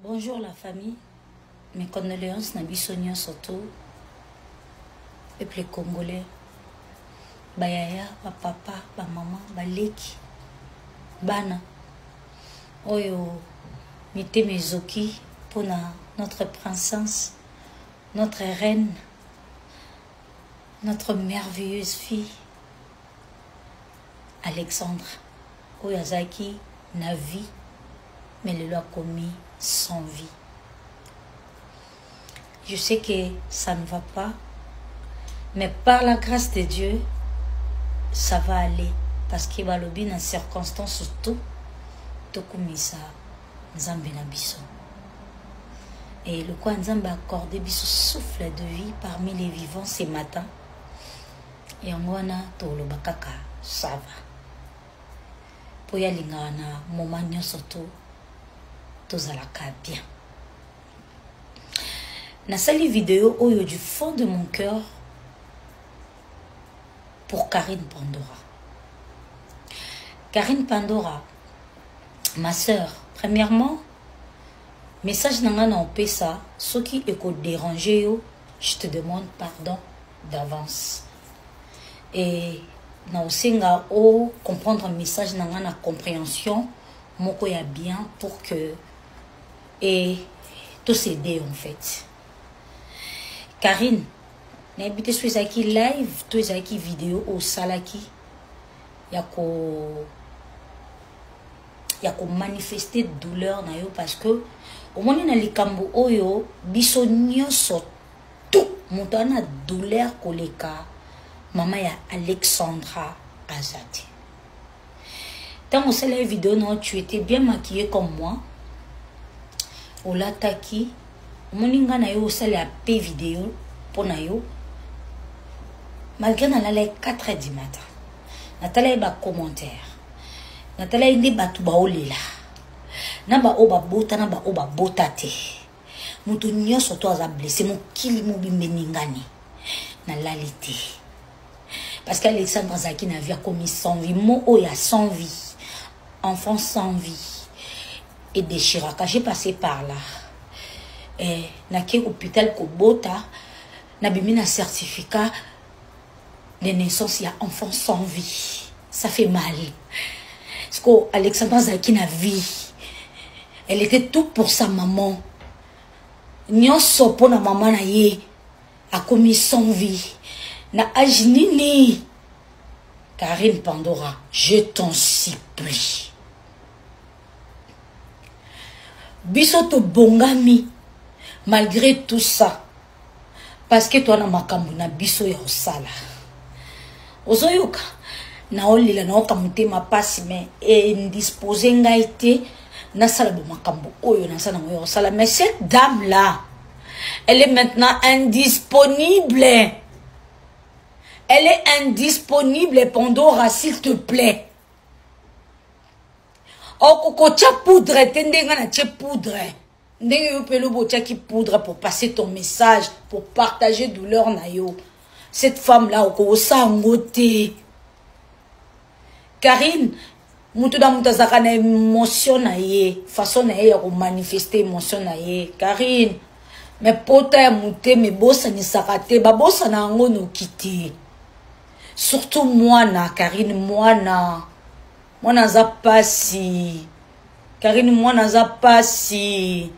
Bonjour la famille, mes condoléances Nabissonia surtout, peuple congolais, bayaya, ba papa, ba maman, ba leki, bana, oyo, mite mezoki pour notre princesse, notre reine, notre merveilleuse fille, Alexandre, Oyazaki, na vie, mais le loi commis sans vie. Je sais que ça ne va pas, mais par la grâce de Dieu, ça va aller. Parce qu'il va le bien dans circonstances surtout, tout comme ça, Nzambe na biso. Et le quoi Nzambe a accordé biso souffle de vie parmi les vivants ce matin. Et on a tout le bakaka, ça va. Pour y aller dans un moment surtout, tout ça bien. Na sali vidéo oyo du fond de mon cœur pour Karine Pandora. Karine Pandora, ma soeur, premièrement, message nanga na opesa, ceux qui écoutent déranger yo, je te demande pardon d'avance. Et na osenga o comprendre un message nanga na compréhension, moko ya bien pour que et tout s'aider en fait. Karine, n'habite sur qui live, tous qui vidéo au salaki, yako manifester douleur na yo parce que au moins na likambo oyo biso nyonso tout montana douleur koleka maman ya Alexandra Azati. Dans la vidéo non, tu étais bien maquillée comme moi. Ola taki moninga na yo sale a p vidéo pour na yo malgré na la 4h du matin natala ba commentaire natala indi batu ba olela na ba oba bota na ba oba bota te mutu nyonso to aza blessé mo kili mo bimbeningani na lalité parce qu'Alexandre Zaki na vie a commis sans vie mo oya sans vie enfant sans vie et déchiraka. J'ai passé par là. Et na ke hôpital ko bota na bimi na certificat de naissance il y a enfant sans vie. Ça fait mal. Parce que Alexandra Zaki na vie. Elle était tout pour sa maman. Nyonso po na maman na ye a commis sans vie. Na ajnini. Karine Pandora, je t'en supplie. Bisoto bongami malgré tout ça parce que toi na makambu na biso ya osala ozoyoka na olila na okamute ma passe mais indisposé ngai te na sala bo makambu oyo na sala ngoyo osala mais cette dame là elle est maintenant indisponible, elle est indisponible. Pandora, s'il te plaît. Oh, koko tia poudre, tendenga na tia poudre. Ndenge yo pelo bo tia ki poudre pour passer ton message, pour partager douleur na yo. Cette femme là, oko sa ngote. Karine, mutu da muta zaka na émotion na ye, façon na ye ya ko manifester émotion na ye. Karine, mais pota ya mute me bossa ni sakate, ba bossa na ngo no kiti. Surtout moi na Karine, moi na za pasi. Karine, moi na pasi.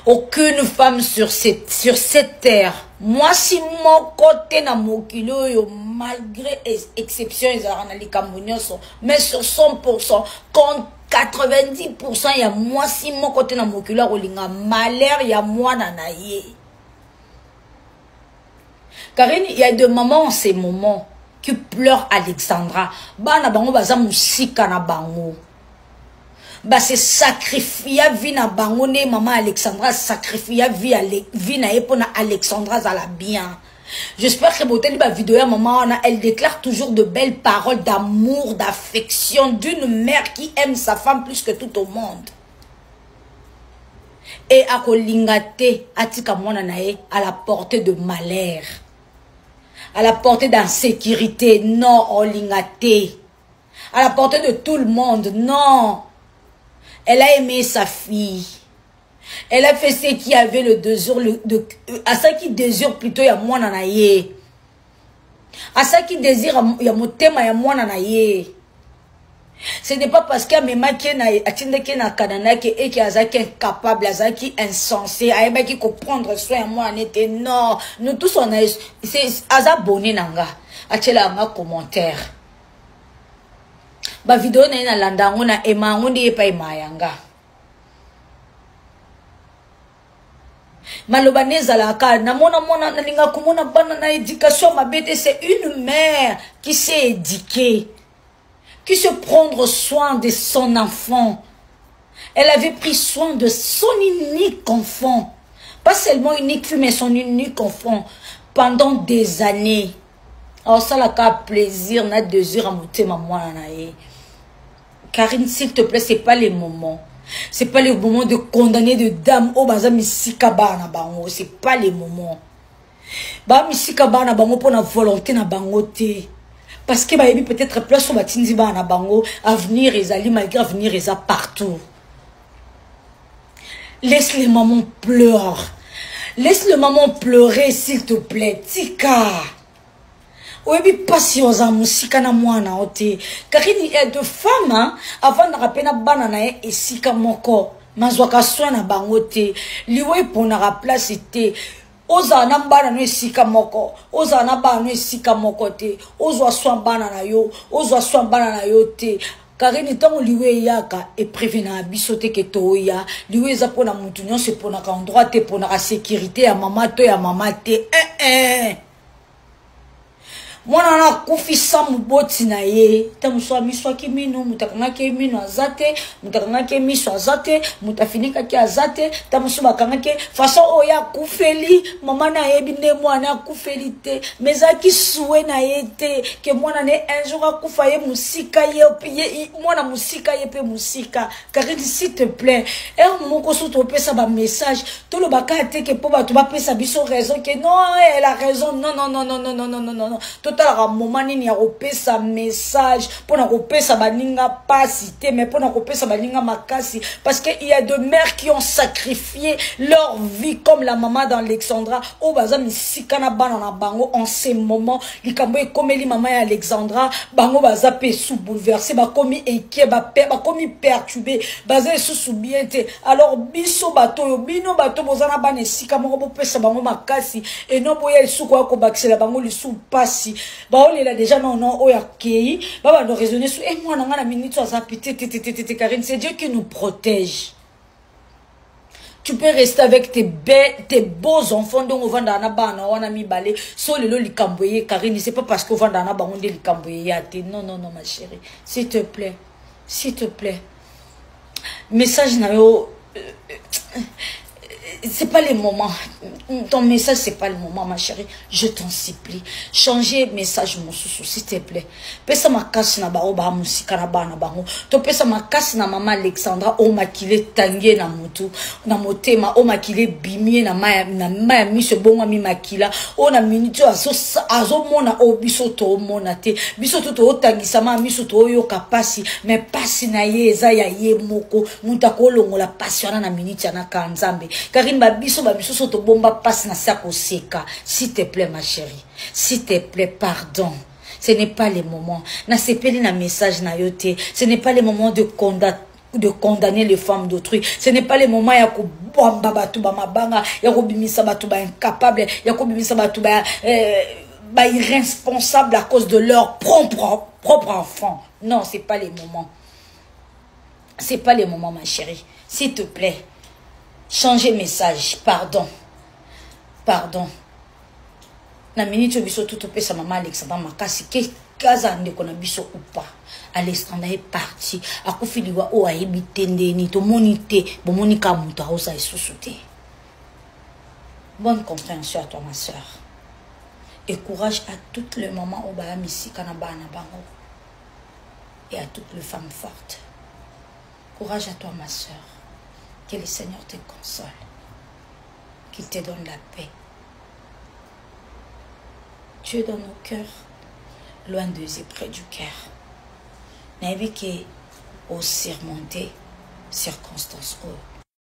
Aucune femme sur cette terre. Moi si mon côté na mokilo yo malgré exception ils ont les Camerounais mais sur 100% quand 90% il y a moi si mon côté na mokilo rolinga malheur il y a moi na naie. Karine, il y a des mamans en ces moments qui pleurent Alexandra. Bana bango baza musika na bango. Ba se sacrifia vie na bango ne maman Alexandra sacrifia vie na epona Alexandra za la bien. J'espère que botel ba vidéo ya maman elle déclare toujours de belles paroles d'amour, d'affection d'une mère qui aime sa femme plus que tout au monde. Et akolingate atika mwana nae à la portée de malheur. À la portée d'insécurité, non, olingate. À la portée de tout le monde, non. Elle a aimé sa fille. Elle a fait ce qui avait le désir, à ça qui désire plutôt ya mwana na ye. À ça qui désire ya motema ya mwana na ye. Ce n'est pas parce qu'il y a même qui na kanana qui est incapable, qui insensé, qui comprendre soin à moi n'était non. Nous tous on a c'est aza bonné nanga. Achela ma commentaire. Ba vidéo na ina landa ngona ema ngondi epa emayanga. Malobaneza la ka na mona nalinga kumona bana na éducation mabete, c'est une mère qui s'est éduquée, qui se prendre soin de son enfant. Elle avait pris soin de son unique enfant. Pas seulement unique fille, mais son unique enfant. Pendant des années. Alors ça la ka plaisir, na désir à monter maman nae. Karine, s'il te plaît, c'est pas les moments. C'est pas les moments de condamner de dames au baza misika bana bango. C'est pas les moments. Ba misika bana bango pour la volonté na bango te. Parce que bah peut-être plus sur batindi bana bango avenir ezali malgré avenir eza partout. Laisse les mamans pleurer. Laisse le maman pleurer s'il te plaît. Tika. Oyebi pasi oza musika na mwana ote. Karine est de femme hein, avant na rapena bana na e esika moko. Mazwaka soin na bango te. Liwe ponaka place te. Oza na bana no esika moko. Oza na bana no esika moko te. Ozwa soin bana na yo. Ozwa soin bana na yo te. Karine tango liwe yaka e prévena biso te ke toya. Liwe eza pona mutu nyonso ponaka endroit te ponaka sécurité ya mama to ya mama te. Mwana na kufisa muboti na ye. Ta muswa miswa ki minu. Mutakanga ke minu azate. Mutakanga ke miswa azate. Mutafinika ke azate. Ta muswa bakanga ke. Façon oya kufeli. Mama na ye bine mwana kufeli te. Meza ki souwe na ye te. Ke mwana ne un jour akufa ye musika ye. Mwana musika ye pe musika. Karine s'il te plaît. Moko soto pesa ba message. Tout le baka te ke po ba tu ba pesa biso raison. Ke non elle a raison. Non. Total moment nini ya kopesa message pour na kopesa baninga pasité mais pour na kopesa baninga makasi parce que il y a de mères qui ont sacrifié leur vie comme la maman d'Alexandra au baza misika na bana na bango en ces moments likambo ekomeli maman ya Alexandra bango baza pe sous bouleversé ba komi inquiet ba komi perturbé baza sous bien te alors biso bato yo bino bato bozana bana esika moko bopesa bango makasi et non boya sous quoi ko bakisela bango li sous pasi. Bah on est là déjà non oya kei bah on raisonner sur et moi na minute ça pité Karine c'est Dieu qui nous protège. Tu peux rester avec tes beaux enfants dont on va dans la bana on a mis balé so le likamboye Karine c'est pas parce qu'on va dans la bana on dit likamboye non ma chérie s'il te plaît message na yo c'est pas le moment. Ton message, c'est pas le moment, ma chérie. Je t'en supplie. Changez message, mon sous s'il te plaît. Pesa ma casse na bao ba musika na ba na bango. To pesa ma casse na maman Alexandra o makile tangue na mutu na motema o makile bimie na maya mi se bonga mi makila o na minute azo mona o biso to mona te biso to otangisa ma miso to yo kapasi mais pasi na ye eza ya ye moko mutako longola pasiona na minute na kanzambe. Karine babiso soto bomba passe na sako seka. S'il te plaît ma chérie. S'il te plaît pardon. Ce n'est pas le moment. Na sepeli na message na yote. Ce n'est pas le moment de condamner les femmes d'autrui. Ce n'est pas le moment ya ko bomba batu ba mabanga, ya ko bimisa batu ba incapable, ya ko bimisa batu ba irresponsable à cause de leur propre enfant. Non, c'est pas le moment. C'est pas le moment ma chérie. S'il te plaît. Changer message, pardon. Na minute biso tout sa maman Alexandra makasi ke kaza ndeko na biso ou pas. Alexandra est parti. Akufiliwa o ayebi tendeni to monite bo monika muto osa esusute. Bonne compréhension à toi ma soeur. Et courage à toutes les mamans au ba misika na bana bango. Et à toutes les femmes fortes. Courage à toi ma soeur. Que le Seigneur te console. Qu'il te donne la paix. Tu es dans nos cœurs. Loin d'eux et près du cœur. N'avez qu'à surmonter circonstances.